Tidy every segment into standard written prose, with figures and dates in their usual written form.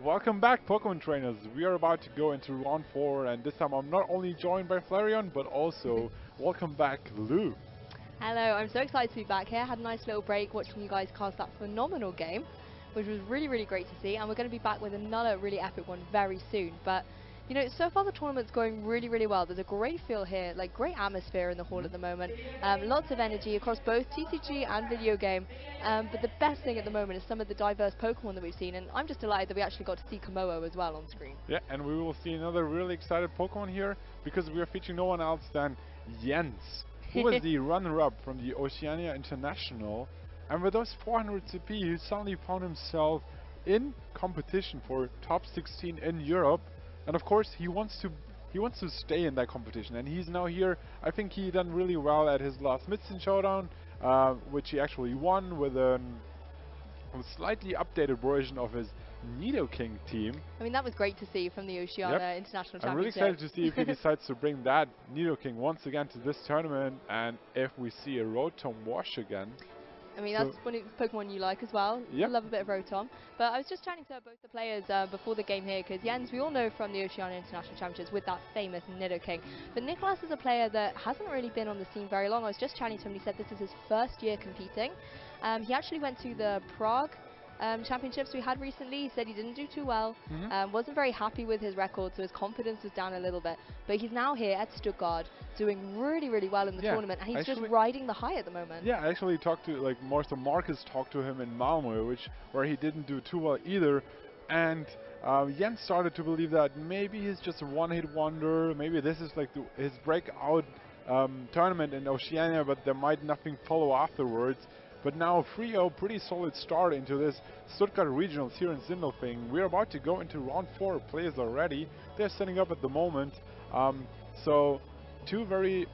Welcome back, Pokemon trainers. We are about to go into round 4, and this time I'm not only joined by Flareon, but also welcome back, Lou. Hello, I'm so excited to be back here. Had a nice little break watching you guys cast that phenomenal game, which was really great to see. And we're going to be back with another really epic one very soon. But, you know, so far the tournament's going really well. There's a great feel here, like great atmosphere in the hall at the moment. Lots of energy across both TCG and video game. But the best thing at the moment is some of the diverse Pokemon that we've seen. And I'm just delighted that we actually got to see Komodo as well on screen. Yeah, and we will see another really excited Pokemon here because we are featuring no one else than Jens, who was the runner-up from the Oceania International. And with those 400 CP, he suddenly found himself in competition for top 16 in Europe. And of course, he wants to stay in that competition. And he's now here. I think he done really well at his last Mid-Season Showdown, which he actually won with a slightly updated version of his Nidoking team. I mean, that was great to see from the Oceania International Championship. I'm really excited to see if he decides to bring that Nidoking once again to this tournament, and if we see a Rotom wash again. I mean, that's one of the Pokemon you like as well. Yep. I love a bit of Rotom. But I was just chatting to both the players before the game here, because Jens, we all know from the Oceania International Championships with that famous Nidoking. But Nicolas is a player that hasn't really been on the scene very long. I was just chatting to him, and he said this is his first year competing. He actually went to the Prague championships we had recently. He said he didn't do too well, wasn't very happy with his record, so his confidence was down a little bit. But he's now here at Stuttgart doing really well in the tournament, and he's just riding the high at the moment. Yeah, I actually talked to, like, Marcus talked to him in Malmö, where he didn't do too well either. And Jens started to believe that maybe he's just a one-hit wonder, maybe this is like his breakout tournament in Oceania, but there might nothing follow afterwards. But now 3-0, pretty solid start into this Stuttgart Regionals here in Sindelfingen. We're about to go into round 4. Players are ready. They're setting up at the moment. So two very,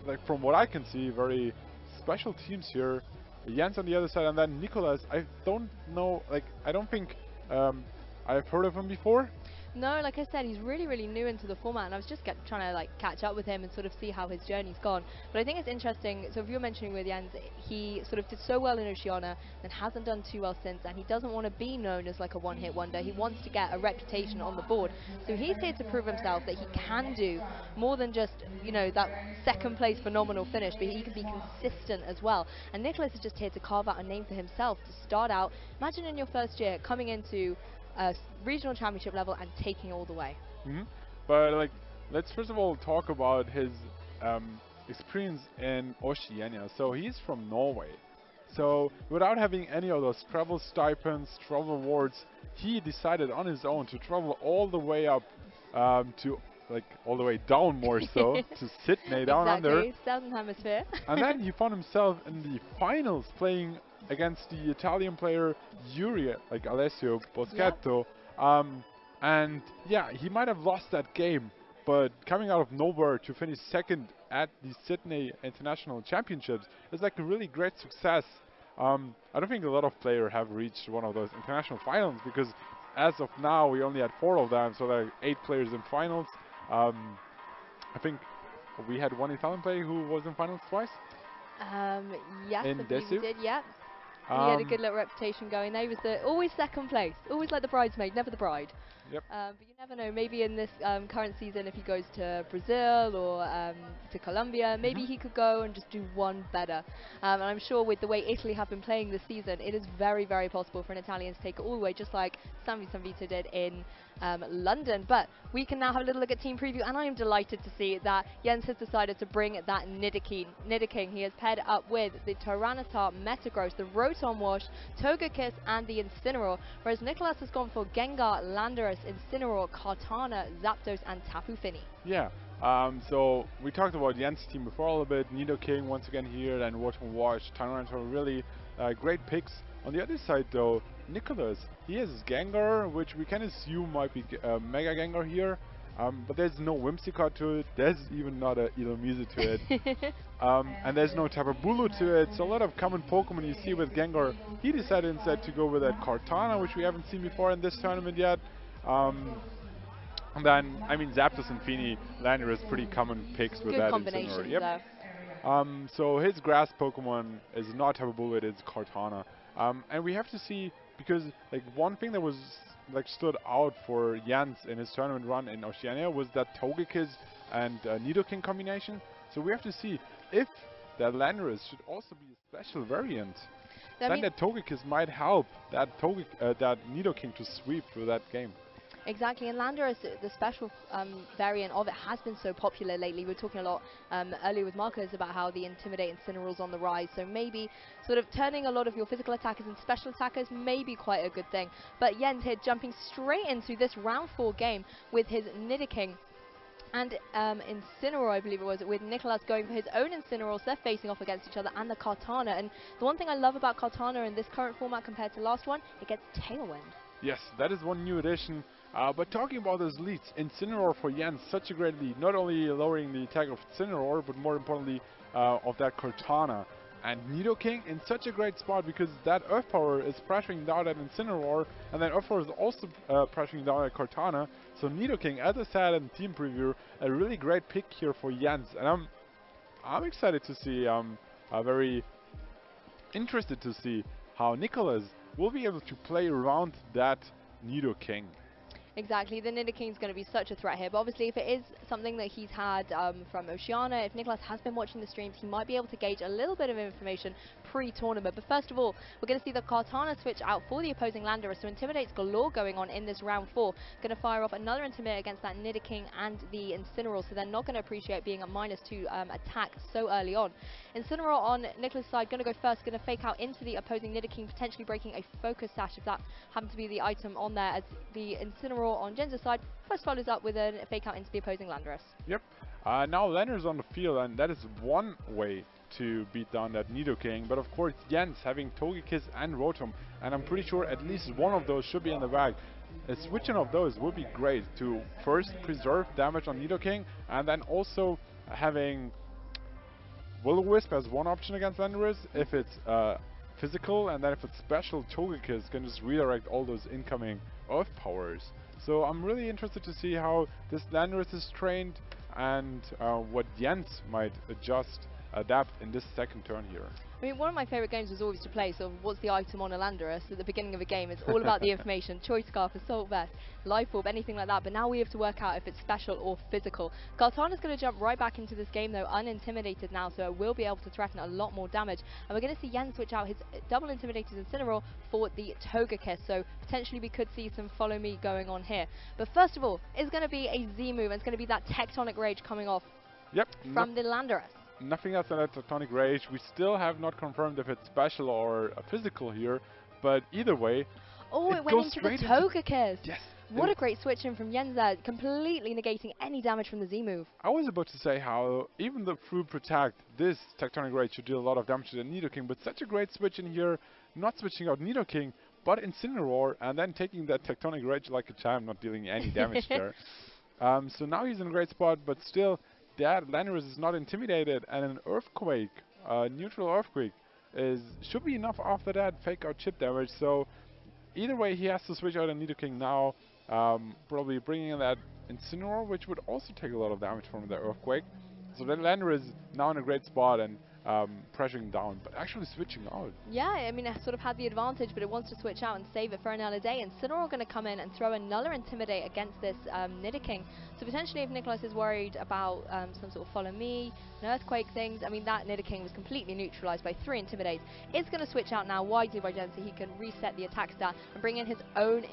like from what I can see, very special teams here. Jens on the other side, and then Nicolas. I don't know, like I don't think I've heard of him before. No, like I said, he's really new into the format, and I was just trying to like catch up with him and sort of see how his journey's gone. But I think it's interesting. So if you're mentioning with Jens, he sort of did so well in Oceania, then hasn't done too well since, and he doesn't want to be known as like a one-hit wonder. He wants to get a reputation on the board. So he's here to prove himself that he can do more than just, you know, that second place phenomenal finish, but he can be consistent as well. And Nicolas is just here to carve out a name for himself to start out. Imagine in your first year coming into regional championship level and taking all the way. But like, let's first of all talk about his experience in Oceania. So he's from Norway. So without having any of those travel stipends, travel awards, he decided on his own to travel all the way up to, like, all the way down more so, to Sydney, down under. Southern Hemisphere. And then he found himself in the finals playing against the Italian player Yuri, like Alessio Boschetto. And yeah, he might have lost that game, but coming out of nowhere to finish second at the Sydney International Championships is like a really great success. I don't think a lot of players have reached one of those international finals, because as of now we only had 4 of them, so there are 8 players in finals. I think we had one Italian player who was in finals twice. Yes, in I believe he did, yeah. He had a good little reputation going there. He was always second place, always like the bridesmaid, never the bride. Yep. But you never know, maybe in this current season, if he goes to Brazil or to Colombia, maybe he could go and just do one better. And I'm sure with the way Italy have been playing this season, it is very possible for an Italian to take it all the way, just like Sammy Sanvita did in London. But we can now have a little look at team preview, and I am delighted to see that Jens has decided to bring that Nidoking. He has paired up with the Tyranitar Metagross, the Rotom Wash, Togekiss, and the Incineroar, whereas Nicolas has gone for Gengar, Landorus, Incineroar, Kartana, Zapdos, and Tapu Fini. Yeah. So we talked about Jens' team before a little bit. Nidoking once again here, and Rotom Wash, Tyranitar, really great picks. On the other side though, Nicolas, he has his Gengar, which we can assume might be Mega Gengar here. But there's no Whimsicott to it, there's even not a Illumise to it. And there's no Tapu Bulu to it, so a lot of common Pokemon you see with Gengar. He decided instead to go with that Kartana, which we haven't seen before in this tournament yet. And then, I mean, Zapdos and Fini, Landorus, pretty common picks with that Incineroar. Yep. So his grass Pokemon is not Tapu Bulu, it is Kartana. And we have to see, because like one thing that was like stood out for Jens in his tournament run in Oceania was that Togekiss and Nidoking combination. So we have to see if that Landorus should also be a special variant. I Then mean, that Togekiss might help that that Nidoking to sweep through that game. exactly, and Landorus, the special variant of it, has been so popular lately. We were talking a lot earlier with Marcus about how the Intimidate Incineroar's on the rise, so maybe sort of turning a lot of your physical attackers into special attackers may be quite a good thing. But Jens here jumping straight into this round 4 game with his Nidoking and Incineroar, I believe it was, with Nicolas going for his own Incineroar, so they're facing off against each other, and the Kartana. And the one thing I love about Kartana in this current format compared to last one, it gets Tailwind. Yes, that is one new addition. But talking about those leads, Incineroar for Jens, such a great lead. Not only lowering the attack of Incineroar, but more importantly of that Cortana. And Nidoking in such a great spot because that Earth Power is pressuring down at Incineroar, and then Earth Power is also pressuring down at Cortana. So Nidoking, as I said in team preview, a really great pick here for Jens. And I'm excited to see, very interested to see how Nicolas will be able to play around that Nidoking. Exactly, the Nidoking is going to be such a threat here, but obviously if it is something that he's had from Oceania, if Nicolas has been watching the streams, he might be able to gauge a little bit of information pre-tournament. But first of all, we're going to see the Kartana switch out for the opposing Landorus, so Intimidate's galore going on in this round 4. Going to fire off another Intimidate against that Nidoking and the Incineroar, so they're not going to appreciate being a -2 attack so early on. Incineroar on Nicolas' side, going to go first, going to fake out into the opposing Nidoking, potentially breaking a focus sash if that happened to be the item on there, as the Incineroar on Jens' side first follows up with a fake out into the opposing Landorus. Yep. Now Landorus on the field, and that is one way to beat down that Nidoking. But of course, Jens having Togekiss and Rotom, and I'm pretty sure at least one of those should be in the bag. A switching of those would be great to first preserve damage on Nidoking, and then also having Will-O-Wisp as one option against Landorus if it's physical, and then if it's special, Togekiss can just redirect all those incoming Earth powers. So I'm really interested to see how this Landorus is trained and what Jens might adapt in this second turn here. I mean, one of my favourite games was always to play sort of what's the item on a Landorus at the beginning of a game. It's all about the information. Choice Scarf, Assault Vest, Life Orb, anything like that. But now we have to work out if it's special or physical. Kartana's going to jump right back into this game though, unintimidated now, so it will be able to threaten a lot more damage. And we're going to see Jens switch out his double intimidated Incineroar for the Togekiss, so potentially we could see some follow me going on here. But first of all, it's going to be a Z move, and it's going to be that Tectonic Rage coming off from the Landorus. Nothing else than a Tectonic Rage. We still have not confirmed if it's special or physical here, but either way. Oh, it went into the Togekiss. Yes. What a great switch in from Jens there, completely negating any damage from the Z move. I was about to say how even through Protect, this Tectonic Rage should deal a lot of damage to the Nidoking, but such a great switch in here, not switching out Nidoking, but Incineroar, and then taking that Tectonic Rage like a champ, not dealing any damage there. So now he's in a great spot, but still, that Landorus is not intimidated, and an Earthquake, neutral Earthquake, should be enough after that fake out chip damage. So either way, he has to switch out a Nidoking now, probably bringing in that Incineroar, which would also take a lot of damage from the Earthquake. So then Landorus is now in a great spot and pressuring down, but actually switching out. Yeah, I mean, it sort of had the advantage, but it wants to switch out and save it for another day. And Incineroar going to come in and throw another Intimidate against this Nidoking. So potentially if Nicolas is worried about some sort of follow me, an Earthquake things, I mean, that Nidoking was completely neutralized by 3 Intimidates. It's going to switch out now wisely by Jens so he can reset the attack stat and bring in his own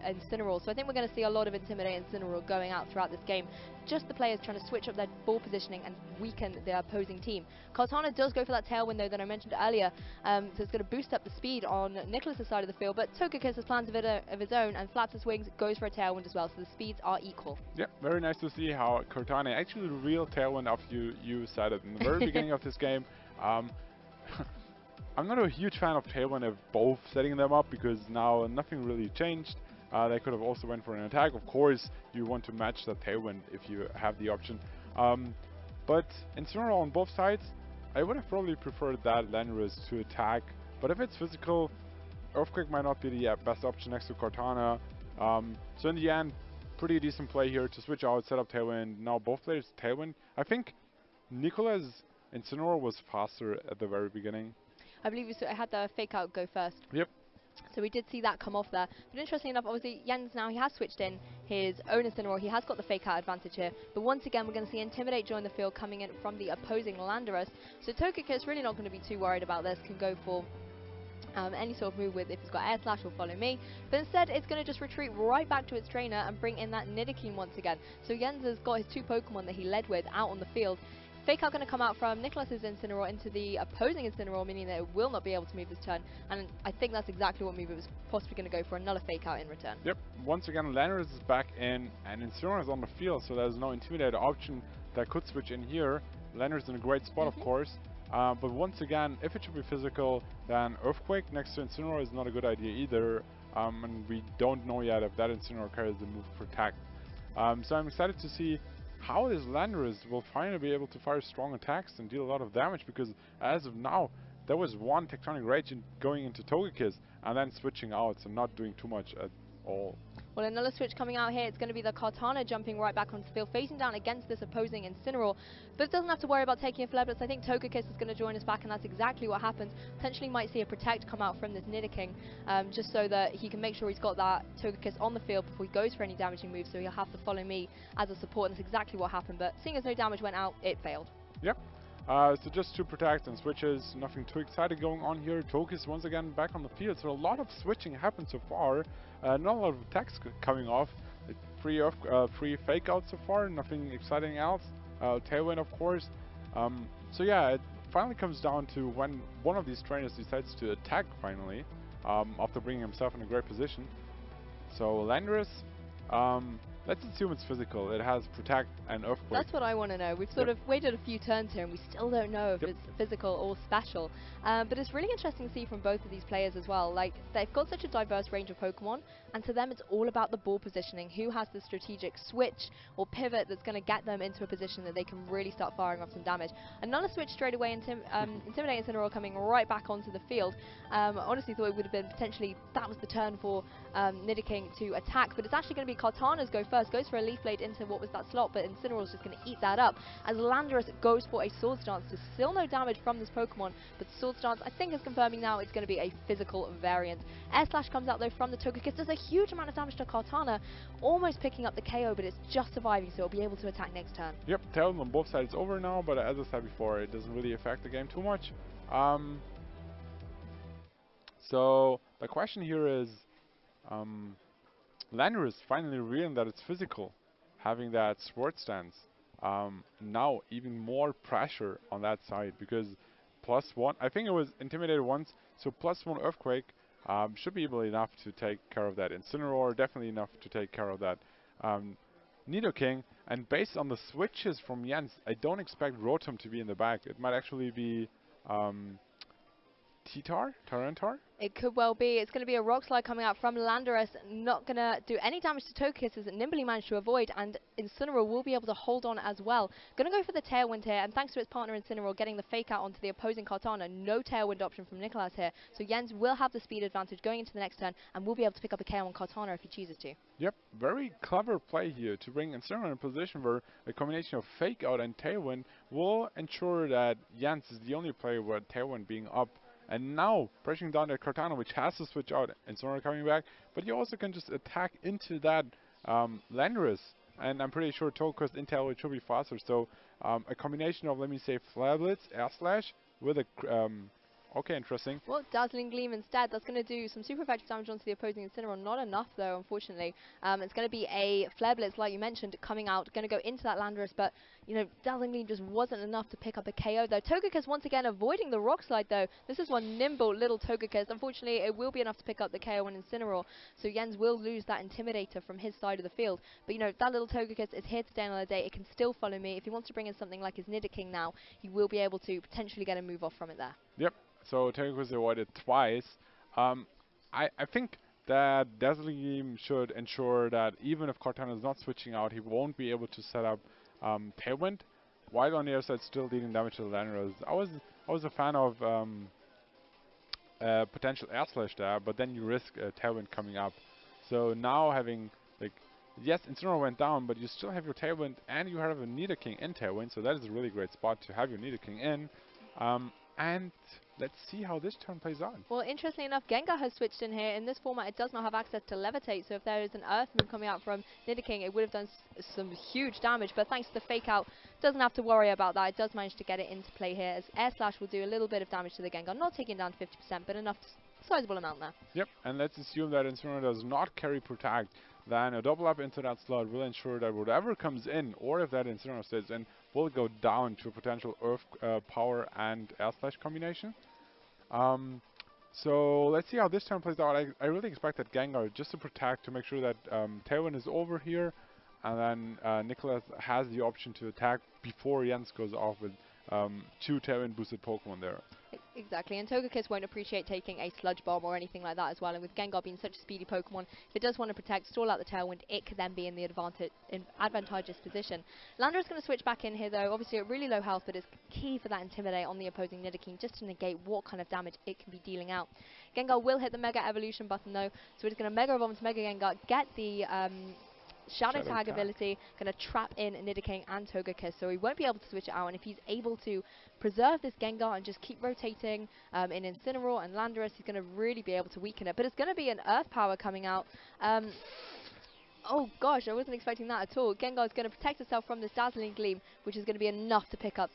Incineroar. So I think we're going to see a lot of Intimidate and Incineroar going out throughout this game. Just the players trying to switch up their ball positioning and weaken the opposing team. Kartana does go for that tailwind though that I mentioned earlier, so it's going to boost up the speed on Nicolas' side of the field, but Togekiss has plans of his own and flaps his wings, goes for a tailwind as well, so the speeds are equal. Yeah, very nice to see how Kartana actually the real tailwind after you said it in the very beginning of this game. I'm not a huge fan of tailwind of both setting them up because now nothing really changed. They could have also went for an attack. Of course, you want to match the tailwind if you have the option. But Incineroar on both sides, I would have probably preferred that Landorus to attack. But if it's physical, Earthquake might not be the best option next to Kartana. So in the end, pretty decent play here to switch out, set up tailwind. Now both players tailwind. I think Nicolas' Incineroar was faster at the very beginning. I believe you had the fake out go first. Yep. So we did see that come off there. But interestingly enough, obviously, Jens now, he has switched in his own Incineroar. He has got the fake out advantage here. But once again, we're going to see Intimidate join the field coming in from the opposing Landorus. So Togekiss really not going to be too worried about this. Can go for any sort of move with if it's got Air Slash or Follow Me. But instead, it's going to just retreat right back to its trainer and bring in that Nidoking once again. So Jens has got his 2 Pokemon that he led with out on the field. Fake Out going to come out from Nicolas's Incineroar into the opposing Incineroar, meaning that it will not be able to move this turn. And I think that's exactly what move it was possibly going to go for, another Fake Out in return. Yep, once again, Landorus is back in, and Incineroar is on the field, so there's no Intimidate option that could switch in here. Landorus is in a great spot, of course. But once again, if it should be physical, then Earthquake next to Incineroar is not a good idea either. And we don't know yet if that Incineroar carries the move Protect. So I'm excited to see how this Landorus will finally be able to fire strong attacks and deal a lot of damage, because as of now, there was one Tectonic Rage going into Togekiss and then switching out, so not doing too much at all. Well, another switch coming out here. It's going to be the Kartana jumping right back onto the field, facing down against this opposing Incineroar. But it doesn't have to worry about taking a Flare Blitz. I think Togekiss is going to join us back, and that's exactly what happens. Potentially might see a Protect come out from this Nidoking, just so that he can make sure he's got that Togekiss on the field before he goes for any damaging moves, so he'll have to Follow Me as a support, and that's exactly what happened. But seeing as no damage went out, it failed. Yep. So just 2 Protects and switches, nothing too exciting going on here. Togekiss once again back on the field, so a lot of switching happened so far. Not a lot of attacks coming off. Free Fake Out so far, nothing exciting else. Tailwind, of course. So yeah, it finally comes down to when one of these trainers decides to attack finally, after bringing himself in a great position. So Landorus, let's assume it's physical. It has Protect and Earthquake. That's what I want to know. We've sort of waited a few turns here and we still don't know if it's physical or special. But it's really interesting to see from both of these players as well. Like, they've got such a diverse range of Pokemon, and to them it's all about the ball positioning. Who has the strategic switch or pivot that's going to get them into a position that they can really start firing off some damage. Another switch straight away, Intimidate Incineroar coming right back onto the field. Honestly thought it would have been potentially, that was the turn for Nidoking to attack, but it's actually going to be Kartana's go first. Goes for a Leaf Blade into what was that slot, but Incineroar's just going to eat that up as Landorus goes for a Swords Dance. So still no damage from this Pokemon, but Swords Dance I think is confirming now it's going to be a physical variant. Air Slash comes out though from the Togekiss, does a huge amount of damage to Kartana, almost picking up the KO, but it's just surviving, so it'll be able to attack next turn. Yep, Tailwind on both sides over now, but as I said before, it doesn't really affect the game too much. So the question here is, Landorus finally realizing that it's physical, having that Sword Stance. Now even more pressure on that side, because +1, I think it was Intimidated once, so +1 Earthquake should be able enough to take care of that Incineroar, definitely enough to take care of that Nidoking. And based on the switches from Jens, I don't expect Rotom to be in the back. It might actually be Tyranitar? It could well be. It's going to be a Rock Slide coming out from Landorus, not going to do any damage to Togekiss as it nimbly managed to avoid, and Incineroar will be able to hold on as well. Going to go for the Tailwind here, and thanks to its partner Incineroar getting the Fake Out onto the opposing Kartana, no Tailwind option from Nicolas here, so Jens will have the speed advantage going into the next turn, and will be able to pick up a KO on Kartana if he chooses to. Yep, very clever play here to bring Incineroar in a position where a combination of Fake Out and Tailwind will ensure that Jens is the only player with Tailwind being up. And now, pressuring down at Kartana, which has to switch out, and Incineroar coming back, but you also can just attack into that Landorus, and I'm pretty sure Togekiss Intel should be faster, so a combination of, let me say, Flare Blitz, Air Slash, with a okay, interesting. Well, Dazzling Gleam instead. That's going to do some super effective damage onto the opposing Incineroar. Not enough, though, unfortunately. It's going to be a Flare Blitz, like you mentioned, coming out. Going to go into that Landorus, but, you know, Dazzling Gleam just wasn't enough to pick up a KO, though. Togekiss, once again, avoiding the Rock Slide, though. This is one nimble little Togekiss. Unfortunately, it will be enough to pick up the KO on Incineroar, so Jens will lose that Intimidator from his side of the field. But, you know, that little Togekiss is here to stay another day. It can still follow me. If he wants to bring in something like his Nidoking now, he will be able to potentially get a move off from it there. Yep. So Togekiss avoided twice. I think that Dazzling Gleam should ensure that even if Kartana is not switching out, he won't be able to set up Tailwind, while on the other side still dealing damage to the Landorus. I was a fan of potential Air Slash there, but then you risk Tailwind coming up. So now having, like, yes, Incineroar went down, but you still have your Tailwind and you have a Nidoking in Tailwind, so that is a really great spot to have your Nidoking in. And let's see how this turn plays out. Well, interestingly enough, Gengar has switched in here. In this format, it does not have access to Levitate, so if there is an Earth move coming out from Nidoking, it would have done some huge damage, but thanks to the Fake Out, doesn't have to worry about that. It does manage to get it into play here, as Air Slash will do a little bit of damage to the Gengar, not taking down 50%, but enough, sizable amount there. Yep, and let's assume that Incineroar does not carry Protect, then a double up into that slot will ensure that whatever comes in, or if that Incineroar stays in, will go down to a potential Earth Power and Air Slash combination. So let's see how this turn plays out. I really expect that Gengar just to protect, to make sure that Tailwind is over here, and then Nicolas has the option to attack before Jens goes off with 2 Tailwind boosted Pokemon there. Exactly, and Togekiss won't appreciate taking a Sludge Bomb or anything like that as well, and with Gengar being such a speedy Pokemon, if it does want to protect, stall out the Tailwind, it could then be in the advantageous position. Landorus going to switch back in here though, obviously at really low health, but it's key for that Intimidate on the opposing Nidoking, just to negate what kind of damage it can be dealing out. Gengar will hit the Mega Evolution button though, so it's going to Mega Evolve into Mega Gengar, get the Shadow Tag ability, going to trap in Nidoking and Togekiss, so he won't be able to switch it out, and if he's able to preserve this Gengar and just keep rotating in Incineroar and Landorus, he's going to really be able to weaken it. But it's going to be an Earth Power coming out. Oh gosh, I wasn't expecting that at all. Gengar is going to protect itself from this Dazzling Gleam, which is going to be enough to pick up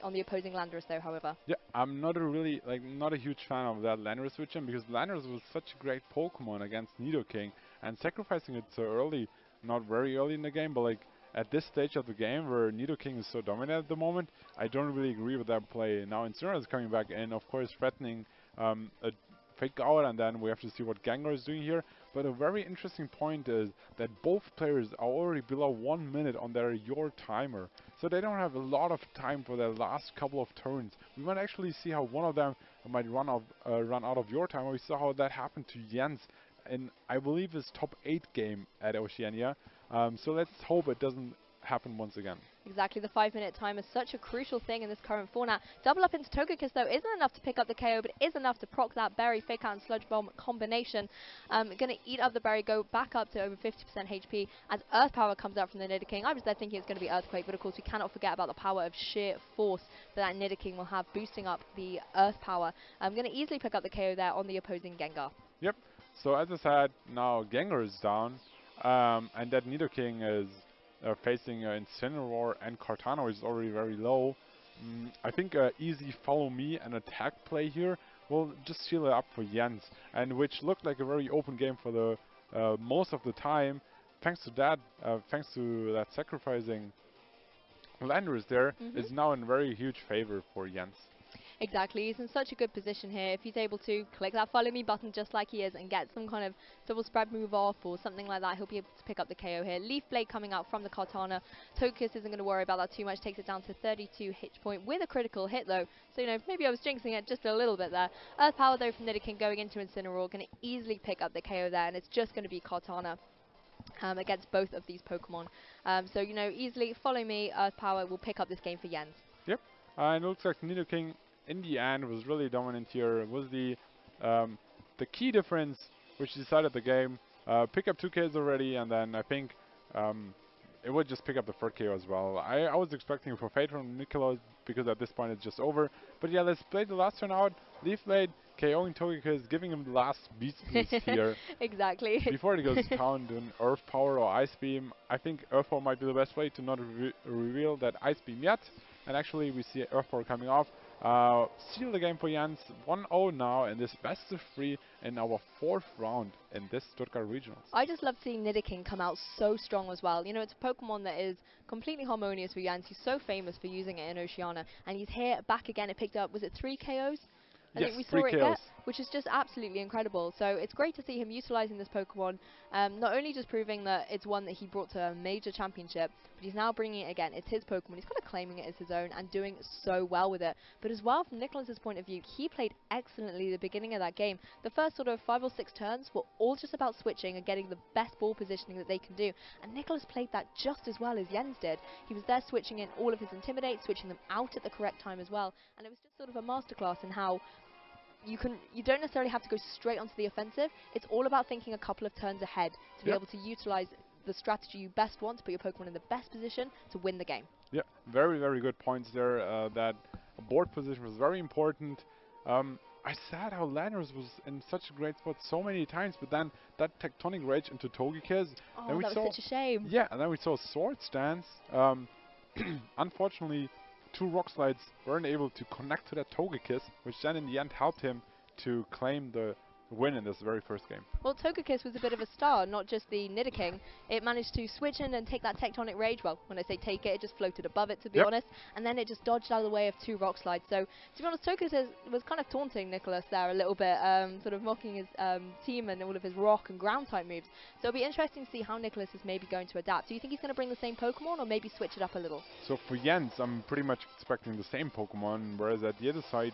on the opposing Landorus though, however. Yeah, I'm not a huge fan of that Landorus switching, because Landorus was such a great Pokemon against Nidoking, and sacrificing it so early, not very early in the game, but like at this stage of the game where Nidoking is so dominant at the moment, I don't really agree with that play. Now Incineroar is coming back in, of course threatening a Fake Out, and then we have to see what Gengar is doing here. But a very interesting point is that both players are already below 1 minute on their Your timer, so they don't have a lot of time for their last couple of turns. We might actually see how one of them might run out of Your timer. We saw how that happened to Jens in, I believe, his top 8 game at Oceania. So let's hope it doesn't happen once again. Exactly, the 5-minute time is such a crucial thing in this current format. Double up into Togekiss though isn't enough to pick up the KO, but is enough to proc that Berry, Fake Out and Sludge Bomb combination. Going to eat up the Berry, go back up to over 50% HP as Earth Power comes out from the Nidoking. I was there thinking it's going to be Earthquake, but of course we cannot forget about the power of sheer force that Nidoking will have, boosting up the Earth Power. I'm going to easily pick up the KO there on the opposing Gengar. Yep, so as I said, now Gengar is down, and that Nidoking is facing Incineroar and Kartana, which is already very low. I think easy follow me and attack play here will just seal it up for Jens, and which looked like a very open game for the most of the time. Thanks to that sacrificing Landorus there is now in very huge favor for Jens. Exactly, he's in such a good position here. If he's able to click that follow me button just like he is and get some kind of double spread move off or something like that, he'll be able to pick up the KO here. Leaf Blade coming out from the Kartana. Togekiss isn't going to worry about that too much, takes it down to 32 hit point with a critical hit though. So, you know, maybe I was jinxing it just a little bit there. Earth Power though from Nidoking going into Incineroar, going to easily pick up the KO there, and it's just going to be Kartana against both of these Pokemon. So, you know, easily follow me, Earth Power will pick up this game for Jens. Yep, and it looks like Nidoking in the end was really dominant here. It was the key difference which decided the game. Pick up 2 KOs already, and then I think it would just pick up the 3rd KO as well. I was expecting for Fate from Nicolas, because at this point it's just over. But yeah, let's play the last turn out. Leaf Blade KOing Togekiss, giving him the last beast boost here. Exactly. Before he goes down to an Earth Power or Ice Beam. I think Earth Power might be the best way to not reveal that Ice Beam yet. And actually we see Earth Power coming off. Seal the game for Jens, 1-0 now in this best of 3 in our 4th round in this Stuttgart Regionals. I just love seeing Nidoking come out so strong as well. You know, it's a Pokemon that is completely harmonious with Jens. He's so famous for using it in Oceania, and he's here back again. It picked up, was it 3 KOs? I think we saw it get, which is just absolutely incredible. So it's great to see him utilising this Pokemon, not only just proving that it's one that he brought to a major championship, but he's now bringing it again. It's his Pokemon. He's kind of claiming it as his own and doing so well with it. But as well, from Nicolas' point of view, he played excellently at the beginning of that game. The first sort of 5 or 6 turns were all just about switching and getting the best ball positioning that they can do. And Nicolas played that just as well as Jens did. He was there switching in all of his Intimidate, switching them out at the correct time as well. And it was just sort of a masterclass in how you don't necessarily have to go straight onto the offensive. It's all about thinking a couple of turns ahead to be able to utilize the strategy you best want to put your Pokemon in the best position to win the game. Yeah, very, very good points there. That board position was very important. I said how Landers was in such a great spot so many times, but then that Tectonic Rage into Togekiss. Then Oh, we that saw was such a shame. yeah, and then we saw Sword Stance. Unfortunately, two Rock Slides weren't able to connect to that Togekiss, which then in the end helped him to claim the win in this very first game. Well, Togekiss was a bit of a star, not just the Nidoking. It managed to switch in and take that Tectonic Rage. Well, when I say take it, it just floated above it, to be Yep. honest. And then it just dodged out of the way of two Rock Slides. So, to be honest, Togekiss was kind of taunting Nicolas there a little bit, sort of mocking his team and all of his rock and ground type moves. So it'll be interesting to see how Nicolas is maybe going to adapt. Do you think he's going to bring the same Pokemon or maybe switch it up a little? So for Jens, I'm pretty much expecting the same Pokemon, whereas at the other side,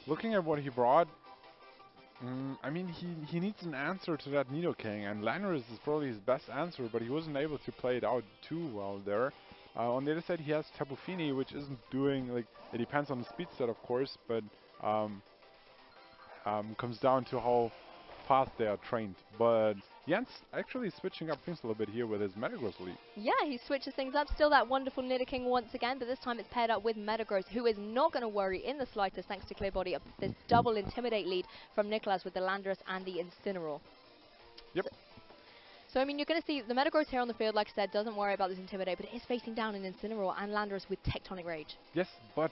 looking at what he brought, I mean, he needs an answer to that Nidoking, and Landorus is probably his best answer, but he wasn't able to play it out too well there. On the other side, he has Tapu Fini, which isn't doing, like, it depends on the speed set, of course, but comes down to how fast they are trained. But Jens actually switching up things a little bit here with his Metagross League. Yeah, he switches things up. Still that wonderful Nidoking once again, but this time it's paired up with Metagross, who is not going to worry in the slightest thanks to Clear Body. This double Intimidate lead from Nicolas with the Landorus and the Incineroar. Yep. So, I mean, you're going to see the Metagross here on the field, like I said, doesn't worry about this Intimidate, but it is facing down an Incineroar and Landorus with Tectonic Rage. Yes, but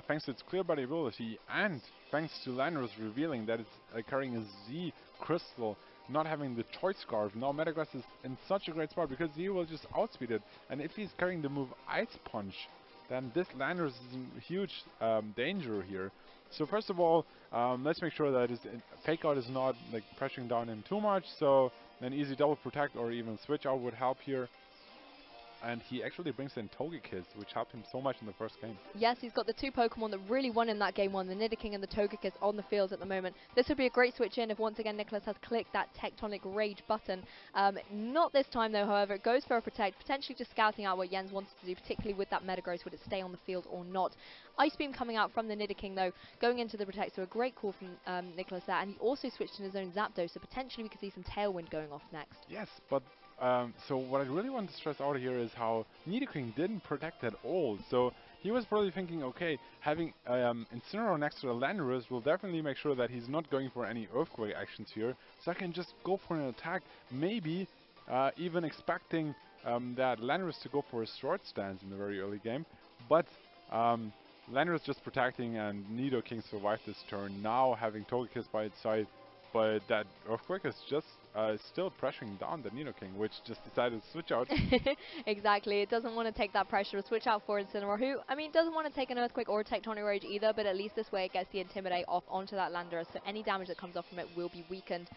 thanks to its Clear Body ability and thanks to Landorus revealing that it's carrying a Z Crystal, not having the Choice Scarf, now Metagross is in such a great spot because he will just outspeed it. And if he's carrying the move Ice Punch, then this Landorus is in huge danger here. So first of all, let's make sure that his Fake Out is not like pressuring down him too much. So an easy double protect or even switch out would help here. And he actually brings in Togekiss, which helped him so much in the first game. Yes, he's got the two Pokemon that really won in that game one, the Nidoking and the Togekiss on the field at the moment. This would be a great switch in if once again Nicolas has clicked that Tectonic Rage button. Not this time though, however, it goes for a Protect, potentially just scouting out what Jens wanted to do, particularly with that Metagross, would it stay on the field or not. Ice Beam coming out from the Nidoking though, going into the Protect, so a great call from Nicolas there, and he also switched in his own Zapdos, so potentially we could see some Tailwind going off next. Yes, but so what I really want to stress out here is how Nidoking didn't protect at all. So he was probably thinking, okay, having Incineroar next to the Landorus will definitely make sure that he's not going for any Earthquake actions here. So I can just go for an attack, maybe even expecting that Landorus to go for a Sword Stance in the very early game. But Landorus just protecting and Nidoking survived this turn, now having Togekiss by its side. But that Earthquake is just still pressuring down the Nidoking, which just decided to switch out. Exactly, it doesn't want to take that pressure to switch out for Incineroar, who, I mean, doesn't want to take an Earthquake or a Tectonic Rage either, but at least this way it gets the Intimidate off onto that Landorus, so any damage that comes off from it will be weakened.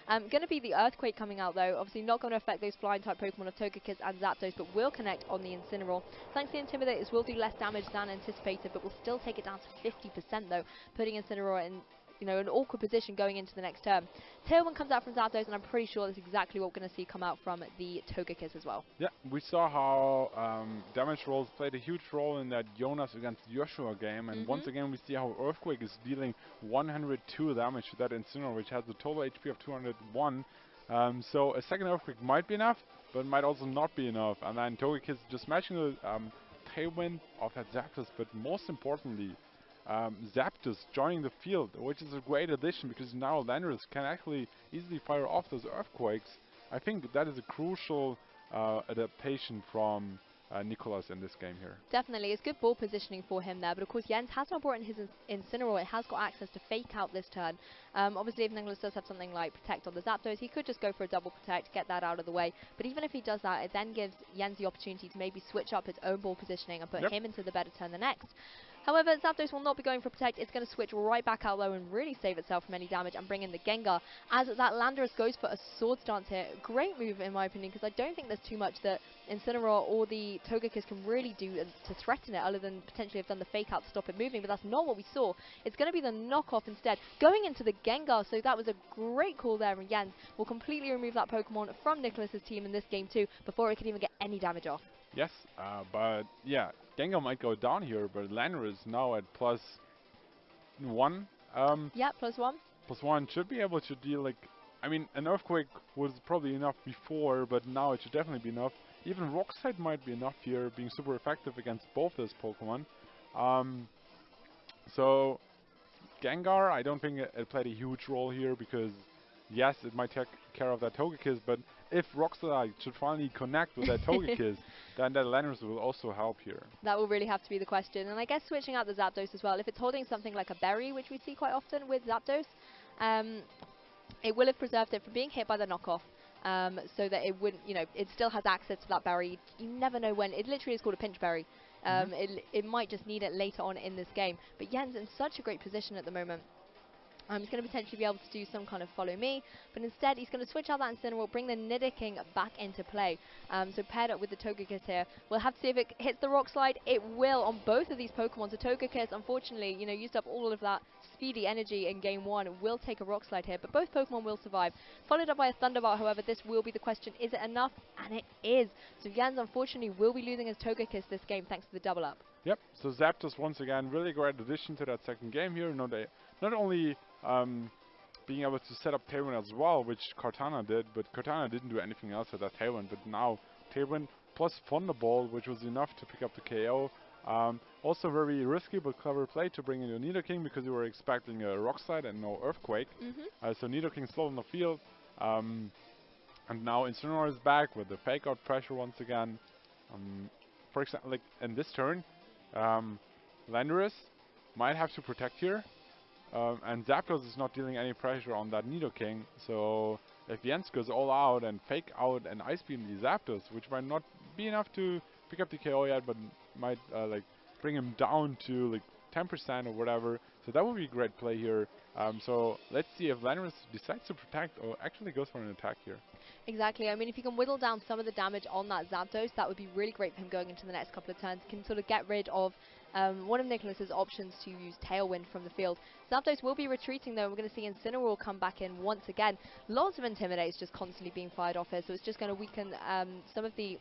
Going to be the Earthquake coming out though, obviously not going to affect those flying type Pokemon of Togekiss and Zapdos, but will connect on the Incineroar. Thanks to the Intimidate, this will do less damage than anticipated, but will still take it down to 50% though, putting Incineroar in, you know, an awkward position going into the next turn. Tailwind comes out from Zapdos, and I'm pretty sure that's exactly what we're going to see come out from the Togekiss as well. Yeah, we saw how damage rolls played a huge role in that Jonas against Joshua game, and once again we see how Earthquake is dealing 102 damage to that Incineroar, which has a total HP of 201. So a second Earthquake might be enough, but might also not be enough. And then Togekiss just matching the Tailwind of that Zapdos, but most importantly, Zapdos joining the field, which is a great addition because now Landorus can actually easily fire off those Earthquakes. I think that is a crucial adaptation from Nicolas in this game here. Definitely, it's good ball positioning for him there, but of course Jens has not brought in his Incineroar. It has got access to Fake Out this turn. Obviously if Nicolas does have something like Protect on the Zapdos, he could just go for a double Protect, get that out of the way, but even if he does that, it then gives Jens the opportunity to maybe switch up his own ball positioning and put him into the better turn the next. However, Zapdos will not be going for Protect. It's going to switch right back out low and really save itself from any damage and bring in the Gengar. As that Landorus goes for a Sword Stance here. Great move in my opinion, because I don't think there's too much that Incineroar or the Togekiss can really do to threaten it, other than potentially have done the Fake Out to stop it moving, but that's not what we saw. It's going to be the knockoff instead, going into the Gengar, so that was a great call there, and Jens will completely remove that Pokemon from Nicolas' team in this game too, before it could even get any damage off. Yes, but yeah, Gengar might go down here, but Landorus now at +1. Yeah, +1. +1 should be able to deal, like, I I mean, an Earthquake was probably enough before, but now it should definitely be enough. Even Rock Slide might be enough here, being super effective against both those Pokemon. So Gengar, I don't think it played a huge role here because, yes, it might take care of that Togekiss, but if Rock Slide should finally connect with that Togekiss, then that Landorus will also help here. That will really have to be the question. And I guess switching out the Zapdos as well, if it's holding something like a berry, which we see quite often with Zapdos, it will have preserved it from being hit by the knockoff. So that it wouldn't, it still has access to that berry. You never know when. It literally is called a pinch berry. It might just need it later on in this game. But Yen's in such a great position at the moment. He's going to potentially be able to do some kind of follow me, but instead he's going to switch out that Incineroar, bring the Nidoking back into play. So paired up with the Togekiss here, we'll have to see if it hits the Rock Slide. It will on both of these Pokemon. So Togekiss, unfortunately, used up all of that speedy energy in game one. Will take a Rock Slide here, but both Pokemon will survive. Followed up by a Thunderbolt, however, this will be the question. Is it enough? And it is. So Jens, unfortunately, will be losing his Togekiss this game thanks to the double up. Yep, so Zapdos once again, really great addition to that second game here. Not only being able to set up Tailwind as well, which Cortana did, but Cortana didn't do anything else with that Tailwind. But now Tailwind plus Thunderbolt, which was enough to pick up the KO. Also very risky but clever play to bring in your Nidoking because you were expecting a Rock Slide and no Earthquake. So Nidoking slow on the field. And now Incineroar is back with the fake out pressure once again. For example, like in this turn, Landorus might have to protect here. And Zapdos is not dealing any pressure on that Nidoking, so if Jens goes all out and fake out and Ice Beam the Zapdos, which might not be enough to pick up the KO yet, but might like bring him down to like 10% or whatever, so that would be a great play here. So let's see if Landorus decides to protect or actually goes for an attack here. Exactly. I mean, if you can whittle down some of the damage on that Zapdos, that would be really great for him going into the next couple of turns. Can sort of get rid of one of Nicolas's options to use Tailwind from the field. Zapdos will be retreating though. We're going to see Incineroar come back in once again. Lots of Intimidates just constantly being fired off here, so it's just going to weaken some of the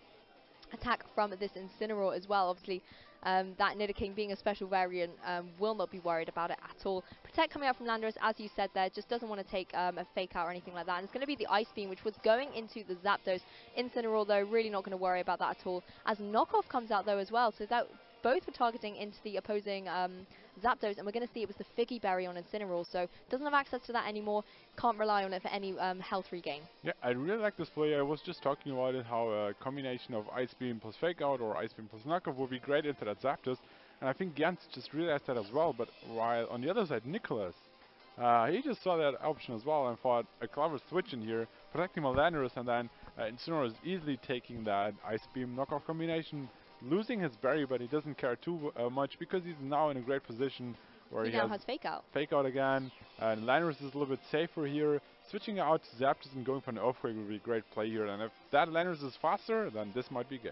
attack from this Incineroar as well. Obviously, that Nidoking being a special variant will not be worried about it at all. Protect coming out from Landorus, as you said there, just doesn't want to take a fake out or anything like that. And it's going to be the Ice Beam, which was going into the Zapdos. Incineroar, though, really not going to worry about that at all. As Knockoff comes out, though, as well. So that both were targeting into the opposing Zapdos, and we're going to see it was the Figgy Berry on Incineroar, so doesn't have access to that anymore, can't rely on it for any health regain. Yeah, I really like this play. I was just talking about it, how a combination of Ice Beam plus Fake Out or Ice Beam plus Knockoff would be great into that Zapdos, and I think Jens just realized that as well, but while on the other side, Nicolas, he just saw that option as well and thought a clever switch in here, protecting Landorus, and then Incineroar is easily taking that Ice Beam Knockoff combination, losing his berry, but he doesn't care too much because he's now in a great position where he now has Fake Out. Fake Out again, and Landorus is a little bit safer here. Switching out to Zapdos and going for an Earthquake would be a great play here, and if that Landorus is faster, then this might be game.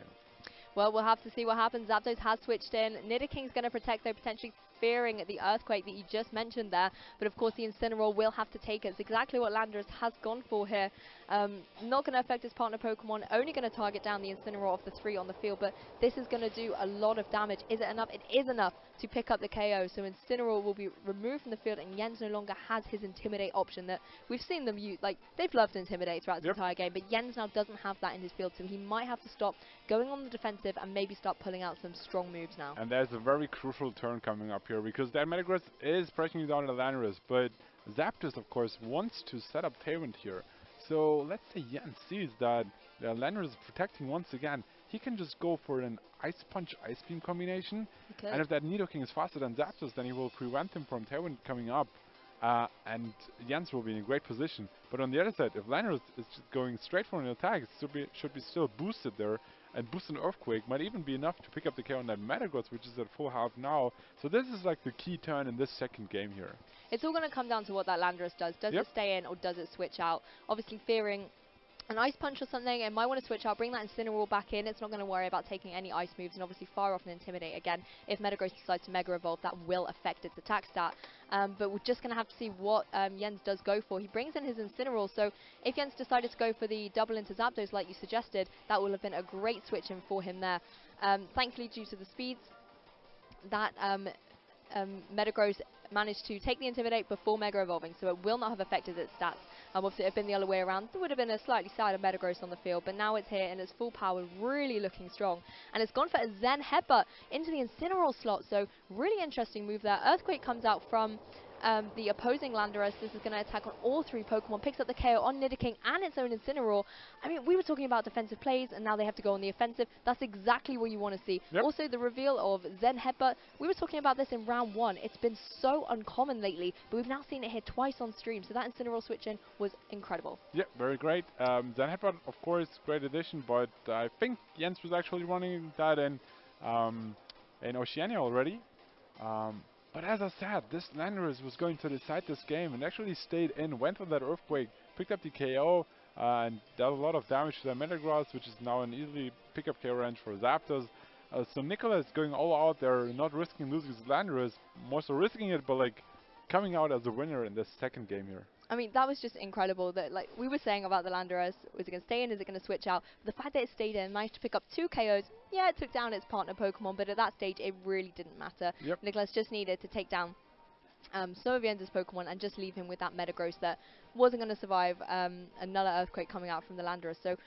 Well, we'll have to see what happens. Zapdos has switched in. Nidoking's going to protect, though, potentially fearing the Earthquake that you just mentioned there. But, of course, the Incineroar will have to take it. It's exactly what Landorus has gone for here. Not going to affect his partner Pokemon. Only going to target down the Incineroar of the 3 on the field. But this is going to do a lot of damage. Is it enough? It is enough to pick up the KO. So Incineroar will be removed from the field. And Jens no longer has his Intimidate option that we've seen them use. Like, they've loved to Intimidate throughout the entire game. But Jens now doesn't have that in his field. So he might have to stop going on the defensive and maybe start pulling out some strong moves now. And there's a very crucial turn coming up here because that Metagross is pressing down the Landorus, but Zapdos, of course, wants to set up Tailwind here. So let's say Jens sees that the Landorus is protecting once again. He can just go for an Ice Punch Ice Beam combination, and if that Nidoking is faster than Zapdos, then he will prevent him from Tailwind coming up. And Jens will be in a great position. But on the other side, if Landorus is just going straight for an attack, it should be still boosted there. And boost an Earthquake might even be enough to pick up the KO on that Metagross, which is at full health now. So this is like the key turn in this second game here. It's all going to come down to what that Landorus does. Does it stay in or does it switch out? Obviously fearing an Ice Punch or something, it might want to switch out, bring that Incineroar back in. It's not going to worry about taking any Ice moves, and obviously fire off and Intimidate again. If Metagross decides to Mega Evolve, that will affect its attack stat. But we're just going to have to see what Jens does go for. He brings in his Incineroar, so if Jens decided to go for the double into Zapdos like you suggested, that will have been a great switch in for him there. Thankfully, due to the speeds, that Metagross managed to take the Intimidate before Mega Evolving, so it will not have affected its stats. If it had been the other way around, there would have been a slightly sadder Metagross on the field, but now it's here and its full power really looking strong. And it's gone for a Zen Headbutt into the Incineroar slot, so really interesting move there. Earthquake comes out from the opposing Landorus. This is going to attack on all 3 Pokemon, picks up the KO on Nidoking and its own Incineroar. I mean, we were talking about defensive plays, and now they have to go on the offensive. That's exactly what you want to see. Yep. Also, the reveal of Zen Headbutt. We were talking about this in round 1. It's been so uncommon lately, but we've now seen it here twice on stream, so that Incineroar switch in was incredible. Yeah, very great. Zen Headbutt, of course, great addition, but I think Jens was actually running that in Oceania already. But as I said, this Landorus was going to decide this game and actually stayed in, went for that Earthquake, picked up the KO, and dealt a lot of damage to the Metagross, which is now an easily pick-up KO range for Zapdos. So Nicolas going all out there, not risking losing his Landorus, more so risking it, but like coming out as a winner in this second game here. I mean, that was just incredible. That, like we were saying about the Landorus, was it going to stay in, is it going to switch out? The fact that it stayed in, managed to pick up 2 KOs, yeah, it took down its partner Pokemon, but at that stage, it really didn't matter. Yep. Nicolas just needed to take down some of Jens' Pokemon and just leave him with that Metagross that wasn't going to survive another Earthquake coming out from the Landorus. So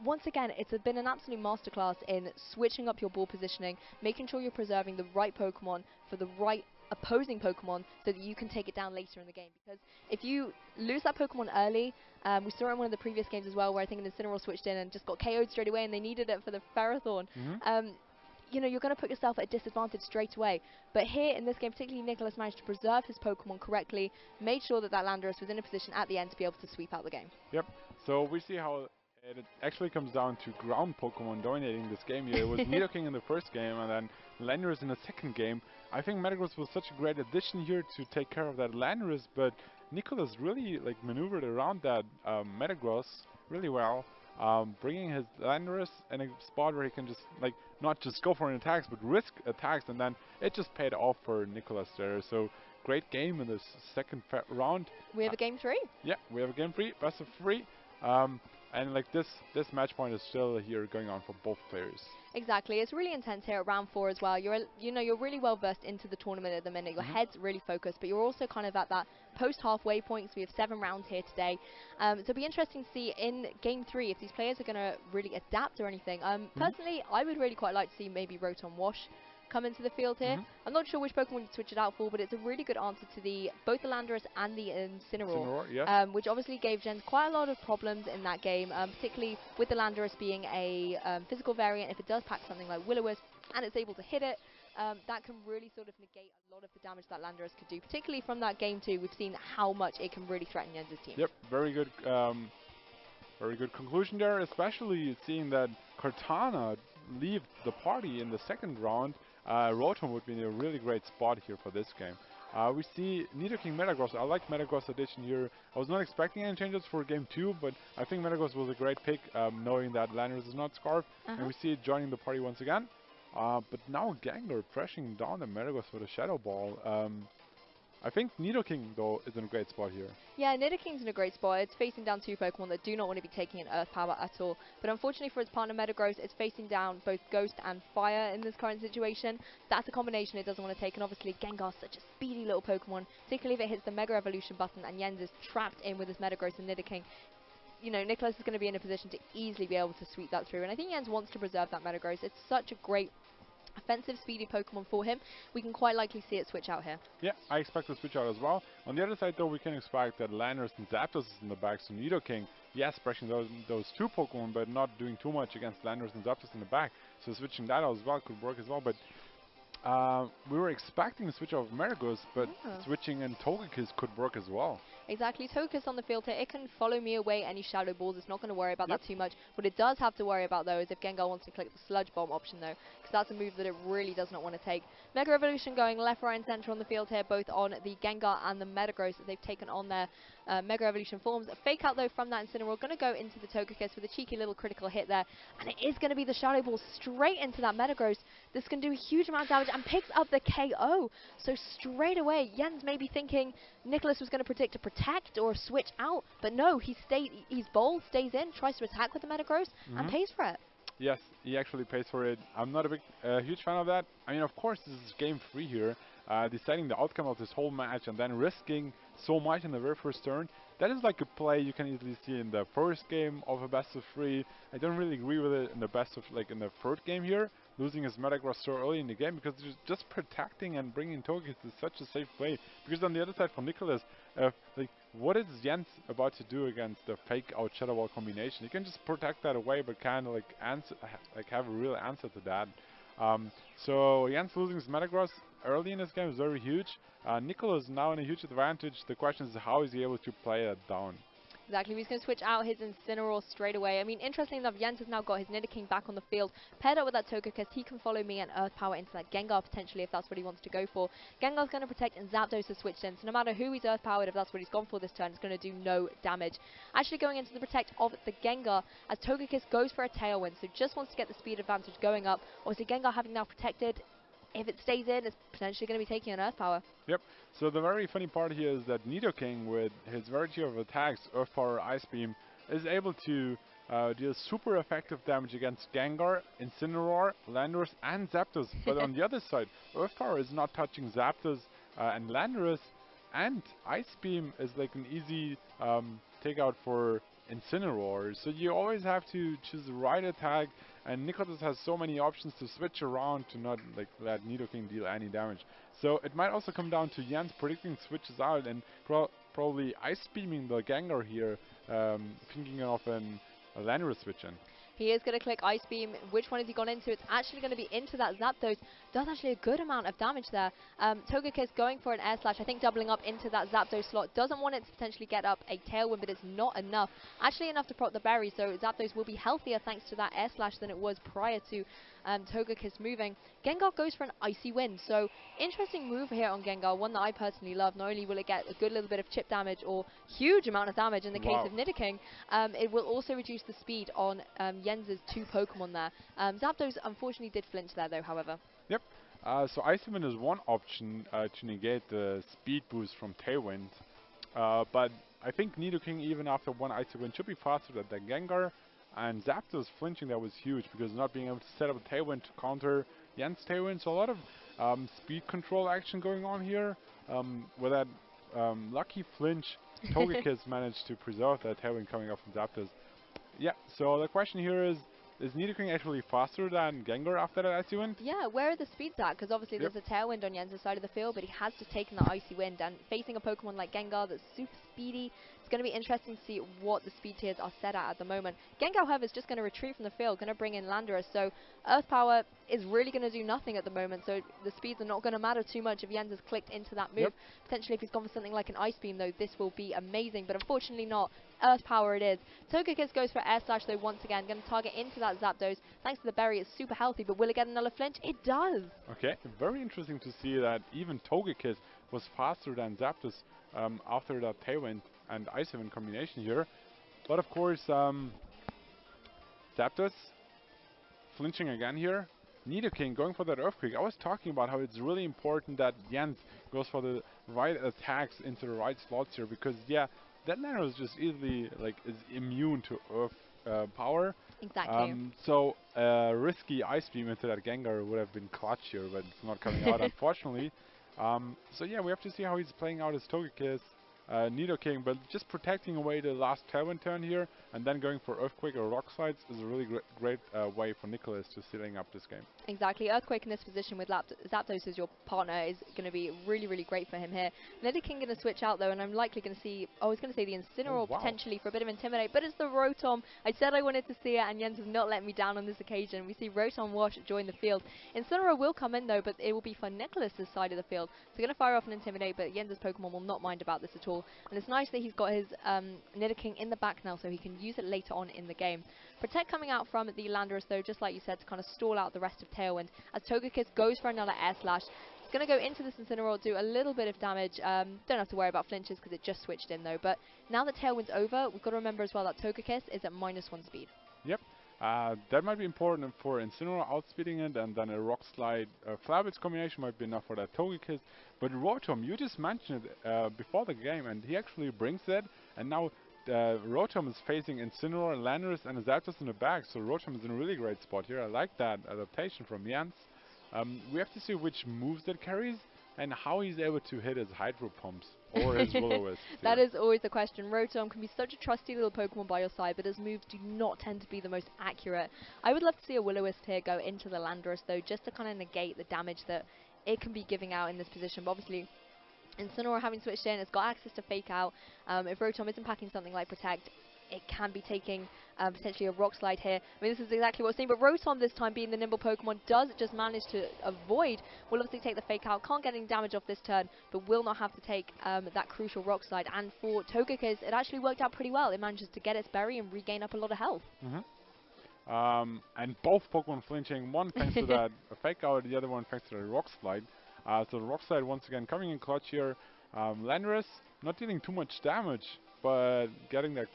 once again, it's been an absolute masterclass in switching up your ball positioning, making sure you're preserving the right Pokemon for the right opposing Pokemon so that you can take it down later in the game. Because if you lose that Pokemon early, we saw it in one of the previous games as well, where I think an Incineroar switched in and just got KO'd straight away and they needed it for the Ferrothorn. You know, you're going to put yourself at a disadvantage straight away. But here in this game, particularly Nicolas managed to preserve his Pokemon correctly, made sure that that Landorus was in a position at the end to be able to sweep out the game. Yep. So we see how it actually comes down to ground Pokemon dominating this game here. It was Nidoking in the first game and then Landorus in the second game. I think Metagross was such a great addition here to take care of that Landorus, but Nicolas really like maneuvered around that Metagross really well. Bringing his Landorus in a spot where he can just like not just go for an attacks but risk attacks, and then it just paid off for Nicolas there. So great game in this second round. We have a game 3. Yeah, we have a game 3, best of 3. And like this match point is still here going on for both players. Exactly, it's really intense here at round 4 as well. You're really well versed into the tournament at the minute. Your head's really focused, but you're also kind of at that post halfway point. So we have 7 rounds here today. So it'll be interesting to see in game 3 if these players are going to really adapt or anything. Personally, I would really quite like to see maybe Rotom Wash come into the field here. I'm not sure which Pokemon you switch it out for, but it's a really good answer to both the Landorus and the Incineroar, yes. Which obviously gave Jens quite a lot of problems in that game, particularly with the Landorus being a physical variant. If it does pack something like Will-O-Wisp and it's able to hit it, that can really sort of negate a lot of the damage that Landorus could do, particularly from that game 2. We've seen how much it can really threaten Jens' team. Yep, very good conclusion there, especially seeing that Cortana leave the party in the second round. Rotom would be in a really great spot here for this game. We see Nidoking Metagross. I like Metagross addition here. I was not expecting any changes for game 2, but I think Metagross was a great pick, knowing that Landorus is not Scarf. And we see it joining the party once again. But now Gangler pressing down the Metagross with a Shadow Ball. I think Nidoking, though, is in a great spot here. Yeah, Nidoking's in a great spot. It's facing down 2 Pokemon that do not want to be taking an Earth power at all. But unfortunately for its partner Metagross, it's facing down both Ghost and Fire in this current situation. That's a combination it doesn't want to take. And obviously Gengar's such a speedy little Pokemon, particularly if it hits the Mega Evolution button and Jens is trapped in with his Metagross and Nidoking. You know, Nicolas is going to be in a position to easily be able to sweep that through. And I think Jens wants to preserve that Metagross. It's such a great offensive speedy Pokemon for him. We can quite likely see it switch out here. Yeah, I expect to switch out as well. On the other side though, we can expect that Landorus and Zapdos is in the back, so Nidoking, yes, pressing those 2 Pokemon, but not doing too much against Landorus and Zapdos in the back. So switching that out as well could work as well, but we were expecting a switch out of Metagross, but switching in Togekiss could work as well. Exactly, Togekiss on the field here, it can follow me away any Shadow Balls. It's not going to worry about that too much. What it does have to worry about though is if Gengar wants to click the Sludge Bomb option though, because that's a move that it really does not want to take. Mega Evolution going left, right and centre on the field here, both on the Gengar and the Metagross that they've taken on their Mega Evolution forms. A fake out though from that Incineroar, going to go into the Togekiss with a cheeky little critical hit there, and it is going to be the Shadow Ball straight into that Metagross. This can do a huge amount of damage and picks up the KO. So straight away, Jens may be thinking Nicolas was going to predict a protect or a switch out, but no, he's bold, stays in, tries to attack with the Metagross and pays for it. Yes, he actually pays for it. I'm not a huge fan of that. I mean, of course, this is game 3 here. deciding the outcome of this whole match and then risking so much in the very first turn. That is like a play you can easily see in the first game of a best of 3. I don't really agree with it in the best of, like in the third game here, losing his Metagross so early in the game, because just protecting and bringing Togekiss is such a safe play. Because on the other side for Nicolas, like what is Jens about to do against the fake out Shadow Ball combination? He can just protect that away, but kind of like have a real answer to that. So Jens losing his Metagross early in this game is very huge. Nicolas now in a huge advantage. The question is how is he able to play that down? Exactly, he's going to switch out his Incineroar straight away. I mean, interestingly enough, Jens has now got his Nidoking back on the field. Paired up with that Togekiss, he can follow me and Earth Power into that Gengar potentially if that's what he wants to go for. Gengar's going to protect and Zapdos has switched in, so no matter who he's Earth Powered, if that's what he's gone for this turn, it's going to do no damage. Actually going into the protect of the Gengar as Togekiss goes for a Tailwind, so just wants to get the speed advantage going up. Obviously Gengar having now protected, if it stays in, it's potentially going to be taking an Earth Power. Yep. So the very funny part here is that Nidoking, with his variety of attacks, Earth Power, Ice Beam, is able to deal super effective damage against Gengar, Incineroar, Landorus, and Zapdos. But on the other side, Earth Power is not touching Zapdos and Landorus, and Ice Beam is like an easy takeout for Incineroar. So you always have to choose the right attack, and Nicolas has so many options to switch around to not like let Nidoking deal any damage. So it might also come down to Jens predicting switches out and probably Ice Beaming the Gengar here, thinking of a Landorus switch in. He is going to click Ice Beam. Which one has he gone into? It's actually going to be into that Zapdos. Does actually a good amount of damage there. Togekiss going for an Air Slash. I think doubling up into that Zapdos slot. Doesn't want it to potentially get up a Tailwind, but it's not enough. Actually enough to prot the berry, so Zapdos will be healthier thanks to that Air Slash than it was prior to Togekiss moving. Gengar goes for an Icy Wind, so interesting move here on Gengar, one that I personally love. Not only will it get a good little bit of chip damage or huge amount of damage in the case of Nidoking, it will also reduce the speed on Jens's 2 Pokemon there. Zapdos unfortunately did flinch there though, however. Yep. So Icy Wind is one option to negate the speed boost from Tailwind, but I think Nidoking even after one Icy Wind should be faster than the Gengar. And Zapdos flinching there was huge because not being able to set up a Tailwind to counter Jens' Tailwind. So a lot of speed control action going on here. With that lucky flinch, Togekiss managed to preserve that Tailwind coming up from Zapdos. Yeah, so the question here is Nidoking actually faster than Gengar after that Icy Wind? Yeah, where are the speeds at? Because obviously there's a Tailwind on Jens' side of the field, but he has just taken the Icy Wind. And facing a Pokemon like Gengar that's super speedy, it's going to be interesting to see what the speed tiers are set at the moment. Gengar, however, is just going to retreat from the field, going to bring in Landorus. So Earth Power is really going to do nothing at the moment, so the speeds are not going to matter too much if Jens has clicked into that move. Potentially if he's gone for something like an Ice Beam, though, this will be amazing, but unfortunately not. Earth Power it is. Togekiss goes for Air Slash, though, once again. Going to target into that Zapdos. Thanks to the berry, it's super healthy, but will it get another flinch? It does! Okay, very interesting to see that even Togekiss was faster than Zapdos after that Tailwind and Ice Wind combination here. But of course, Zapdos flinching again here. Nidoking going for that Earthquake. I was talking about how it's really important that Jens goes for the right attacks into the right slots here, because yeah, that Nano is just easily like is immune to Earth power. Exactly. So risky Ice Beam into that Gengar would have been clutch here, but it's not coming out unfortunately. So yeah, we have to see how he's playing out his Togekiss. Nidoking, but just protecting away the last Tailwind turn here, and then going for Earthquake or Rock Slides is a really great way for Nicolas to sealing up this game. Exactly. Earthquake in this position with Zapdos as your partner is going to be really, really great for him here. Nidoking going to switch out though, and I'm likely going to see, I was going to say the Incineroar potentially for a bit of Intimidate, but it's the Rotom. I said I wanted to see it, and Jens has not let me down on this occasion. We see Rotom Wash join the field. Incineroar will come in though, but it will be for Nicolas' side of the field. So going to fire off an Intimidate, but Jens' Pokemon will not mind about this at all. And it's nice that he's got his Nidoking in the back now, so he can use it later on in the game. Protect coming out from the Landorus though, just like you said, to kind of stall out the rest of Tailwind, as Togekiss goes for another Air Slash. It's going to go into this Incineroar, do a little bit of damage. Don't have to worry about flinches because it just switched in though. But now that Tailwind's over, we've got to remember as well that Togekiss is at -1 speed. Yep. That might be important for Incineroar outspeeding it, and then a Rock Slide Flabits combination might be enough for that Togekiss. But Rotom, you just mentioned it before the game, and he actually brings that, and now Rotom is facing Incineroar, Landorus, and Zapdos in the back, so Rotom is in a really great spot here. I like that adaptation from Jens. We have to see which moves that carries. and how he's able to hit his hydro pumps or his will-o-wisps. That is always the question. Rotom can be such a trusty little Pokemon by your side, but his moves do not tend to be the most accurate. I would love to see a will-o-wisp here go into the Landorus, though, just to kind of negate the damage that it can be giving out in this position. But obviously, Incineroar having switched in, it's got access to Fake Out. If Rotom isn't packing something like Protect, it can be taking potentially a Rock Slide here. I mean, this is exactly what we're seeing, but Rotom this time, being the nimble Pokemon, does just manage to avoid. Will obviously take the Fake Out, can't get any damage off this turn, but will not have to take that crucial Rock Slide. And for Togekiss, it actually worked out pretty well. It manages to get its berry and regain up a lot of health. And both Pokemon flinching, one thanks to that Fake Out, the other one thanks to the Rock Slide. So the Rock Slide once again coming in clutch here. Landorus not dealing too much damage, but getting that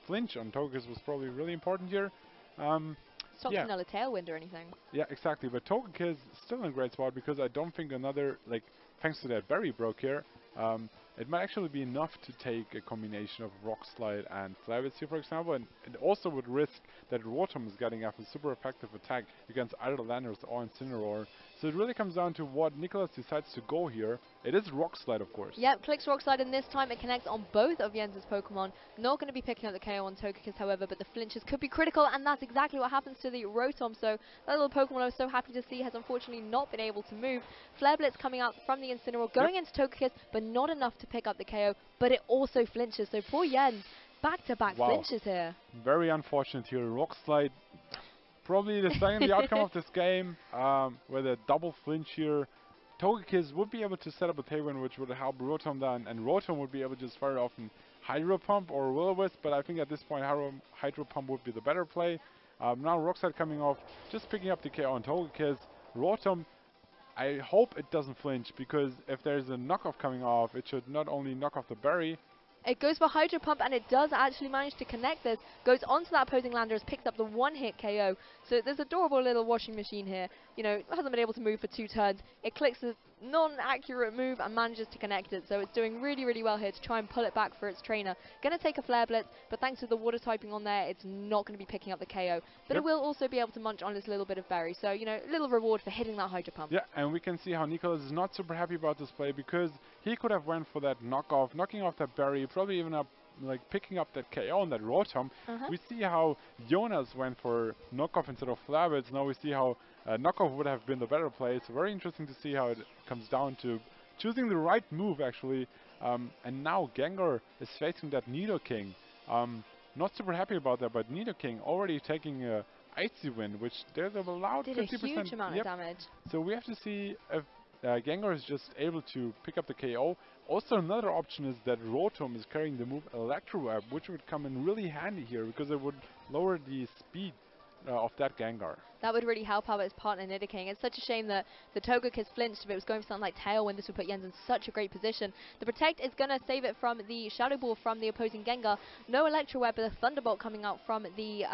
flinch on Togekiss was probably really important here. Stops another Tailwind or anything. Yeah, exactly. But Togekiss still in a great spot because I don't think another, like, thanks to that berry broke here, it might actually be enough to take a combination of Rock Slide and Flabber's here, for example, and it also would risk that Rotom is getting up a super effective attack against either Landorus or Incineroar. So it really comes down to what Nicolas decides to go here. It is Rock Slide, of course. Yep, clicks Rock Slide, and this time it connects on both of Jens' Pokemon. Not going to be picking up the KO on Togekiss, however, but the flinches could be critical, and that's exactly what happens to the Rotom. So that little Pokemon I was so happy to see has unfortunately not been able to move. Flare Blitz coming out from the Incineroar, going into Togekiss, but not enough to pick up the KO, but it also flinches. So poor Jens, back-to-back flinches here. Very unfortunate here. Rock Slide, probably deciding the outcome of this game, with a double flinch here. Togekiss would be able to set up a Tailwind, which would help Rotom down, and Rotom would be able to just fire off an Hydro Pump or Will-O-Wisp, but I think at this point Hydro Pump would be the better play. Now Rock Slide coming off, just picking up the KO on Togekiss. Rotom, I hope it doesn't flinch, because if there's a knockoff coming off, it should not only knock off the berry. It goes for Hydro Pump, and it does actually manage to connect this. Goes onto that opposing Landorus, picks up the one-hit KO. So there's a adorable little washing machine here. You know, hasn't been able to move for 2 turns. It clicks a non-accurate move and manages to connect it. So it's doing really, really well here to try and pull it back for its trainer. Going to take a Flare Blitz, but thanks to the water typing on there, it's not going to be picking up the KO. But it will also be able to munch on this little bit of berry. So, you know, a little reward for hitting that Hydro Pump. Yeah, and we can see how Nicolas is not super happy about this play, because he could have went for that knockoff, knocking off that berry, probably even up, like picking up that KO on that Rotom. We see how Jonas went for knockoff instead of Flare Blitz. Now we see how knockoff would have been the better play. It's very interesting to see how it comes down to choosing the right move, actually. And now Gengar is facing that Nidoking. Not super happy about that, but Nidoking already taking a Icy Wind, which they've allowed 50%. Did a huge amount of damage. So we have to see if Gengar is just able to pick up the KO. Also, another option is that Rotom is carrying the move Electro Web, which would come in really handy here, because it would lower the speed of that Gengar. That would really help out his partner Nidoking. It's such a shame that the Togekiss flinched. If it was going for something like Tailwind, this would put Jens in such a great position. The Protect is going to save it from the Shadow Ball from the opposing Gengar. No Electro Web, but a Thunderbolt coming out from the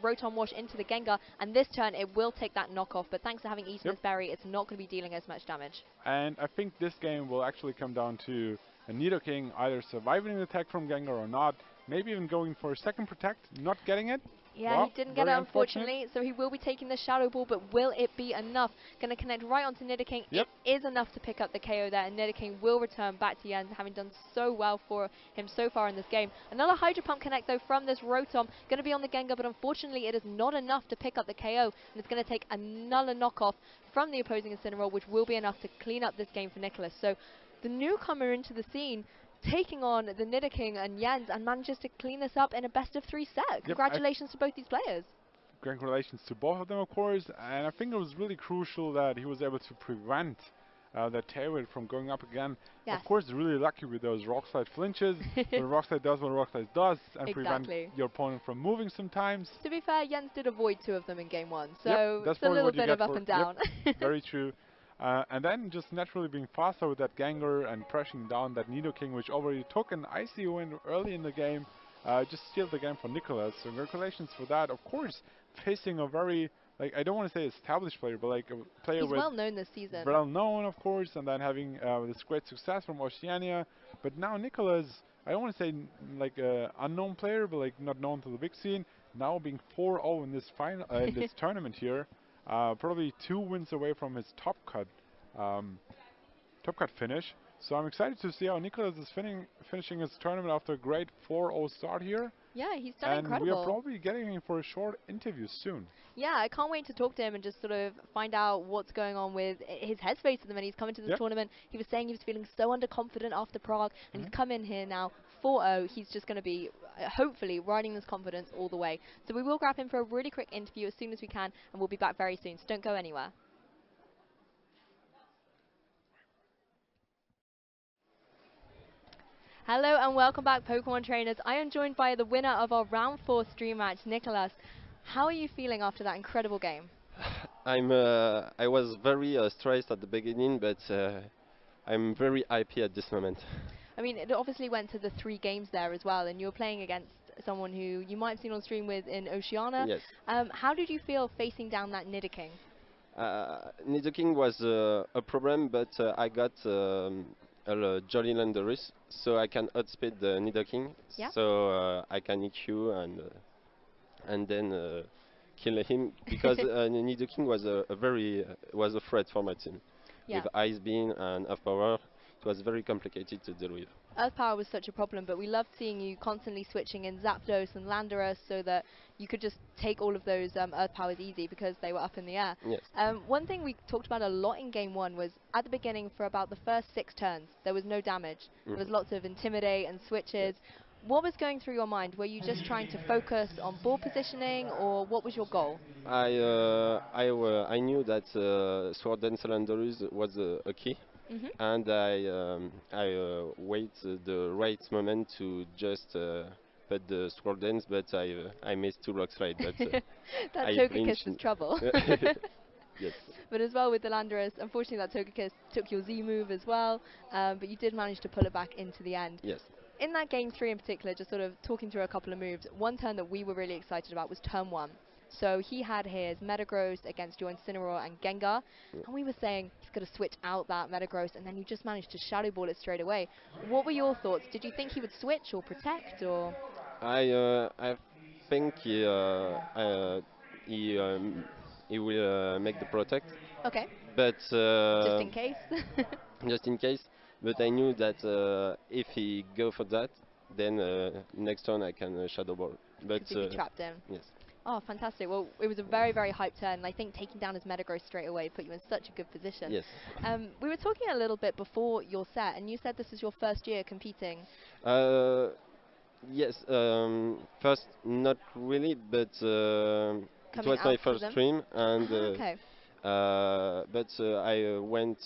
Rotom Wash into the Gengar. And this turn, it will take that knockoff. But thanks to having eaten this berry, it's not going to be dealing as much damage. And I think this game will actually come down to a Nidoking either surviving an attack from Gengar or not. Maybe even going for a second Protect, not getting it. Yeah, well, he didn't get it, unfortunately, so he will be taking the Shadow Ball, but will it be enough? Going to connect right onto Nidoking. It is enough to pick up the KO there, and Nidoking will return back to Jens, having done so well for him so far in this game. Another Hydro Pump connect, though, from this Rotom. Going to be on the Gengar, but unfortunately it is not enough to pick up the KO, and it's going to take another knockoff from the opposing Incineroar, which will be enough to clean up this game for Nicolas. So the newcomer into the scene, taking on the Nidoking and Jens, and manages to clean this up in a best-of-3 set. Congratulations to both these players. Congratulations to both of them, of course, and I think it was really crucial that he was able to prevent that Tailwind from going up again. Of course, really lucky with those Rock Slide flinches, but Rock Slide does what Rock Slide does, and prevent your opponent from moving sometimes. To be fair, Jens did avoid 2 of them in game 1, so it's a little bit of up and down. Very true. And then just naturally being faster with that Gengar and pressing down that Nidoking, which already took an Icy Wind early in the game, just sealed the game for Nicolas. So congratulations for that. Of course, facing a very, like, I don't want to say established player, but like a player He's well known this season. Well known, of course, and then having this great success from Oceania. But now Nicolas, I don't want to say like an unknown player, but like not known to the big scene. Now being 4-0 in this final, in this tournament here. Probably 2 wins away from his top cut. top cut finish. So I'm excited to see how Nicolas is finishing his tournament after a great 4-0 start here. Yeah, he's done And we are incredible. probably getting him for a short interview soon. Yeah, I can't wait to talk to him and just sort of find out what's going on with his headspace at the minute. He's coming to this Yep. tournament. He was saying he was feeling so underconfident after Prague, and he's come in here now 4-0. He's just going to be, hopefully, riding this confidence all the way. So we will grab him for a really quick interview as soon as we can, and we'll be back very soon. So don't go anywhere. Hello and welcome back, Pokemon trainers. I am joined by the winner of our round 4 stream match, Nicolas. How are you feeling after that incredible game? I was very stressed at the beginning, but I'm very happy at this moment. I mean, it obviously went to the 3 games there as well, and you were playing against someone who you might have seen on stream with in Oceania. Yes. How did you feel facing down that Nidoking? Nidoking was a problem, but I got a Jolly Landorus, so I can outspeed the Nidoking, Yeah. so I can EQ and then kill him because Nidoking was a very was a threat for my team. Yeah. With Ice Beam and Off Power, it was very complicated to deal with. Earth Power was such a problem, but we loved seeing you constantly switching in Zapdos and Landorus so that you could just take all of those Earth Powers easy because they were up in the air. Yes. One thing we talked about a lot in Game 1 was at the beginning for about the first 6 turns, there was no damage. There was lots of Intimidate and switches. What was going through your mind? Were you just trying to focus on ball positioning, or what was your goal? I knew that Sword Dance Landorus was a key, and I wait the right moment to just put the Sword Dance, but I missed 2 rock slide. But That I Togekiss flinched. was trouble. Yes. But as well with the Landorus, unfortunately that Togekiss took your Z move as well, but you did manage to pull it back into the end. Yes. In that game 3 in particular, just sort of talking through a couple of moves, one turn that we were really excited about was turn 1. So he had his Metagross against your Incineroar and Gengar, and we were saying he's going to switch out that Metagross, and then you just managed to Shadow Ball it straight away. What were your thoughts? Did you think he would switch or protect, or...? I think he will make the protect, Okay, but just in case. just in case. But I knew that if he go for that, then next turn I can Shadow Ball. But Because if you trapped him. yes, Oh, fantastic. Well, it was a very, very hyped turn, and I think taking down his Metagross straight away put you in such a good position. yes. We were talking a little bit before your set, and you said this is your first year competing. Uh, yes. First, not really, but it Coming was out my to first them? stream, and Okay. but I went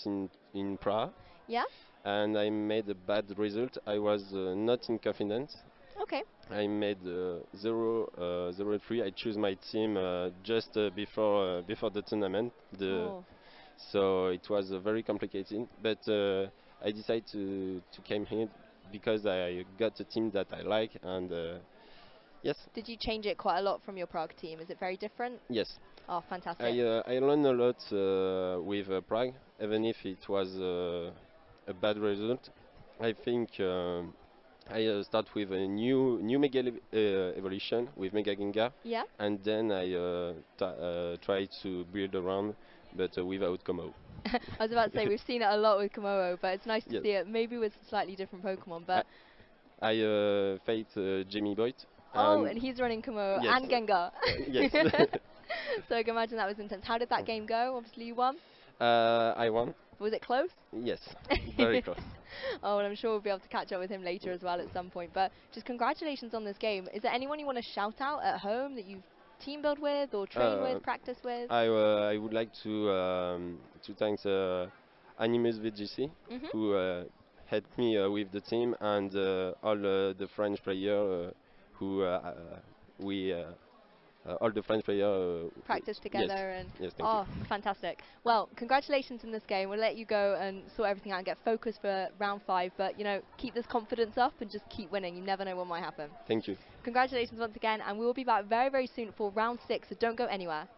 in Prague, Yeah? and I made a bad result. I was not in confidence. Okay. I made 0-3. I choose my team just before the tournament. Oh. So it was very complicated. But I decided to come here because I got a team that I like, and yes, Did you change it quite a lot from your Prague team? Is it very different? yes. Oh, fantastic. I learned a lot with Prague, even if it was a bad result. I think I start with a new evolution with Mega Gengar, Yeah? and then I try to build around, but without Como. I was about to say, we've seen it a lot with Komodo, but it's nice to Yes. see it maybe with slightly different Pokemon. I, But I fight Jamie Boyd. oh, and he's running Komodo Yes. and Gengar. Yes. So I can imagine that was intense. How did that game go? Obviously you won. I won. Was it close? Yes, very close. Oh, and I'm sure we'll be able to catch up with him later as well at some point. But just congratulations on this game. Is there anyone you want to shout out at home that you've team build with or train with, practice with? I would like to thank Animus VGC Mhm. who helped me with the team and all the French players who we all the French players Practice together and yes, thank oh, fantastic. Well, congratulations in this game. We'll let you go and sort everything out and get focused for round 5. But you know, keep this confidence up and just keep winning. You never know what might happen. Thank you. Congratulations once again, and we will be back very, very soon for round 6. So don't go anywhere.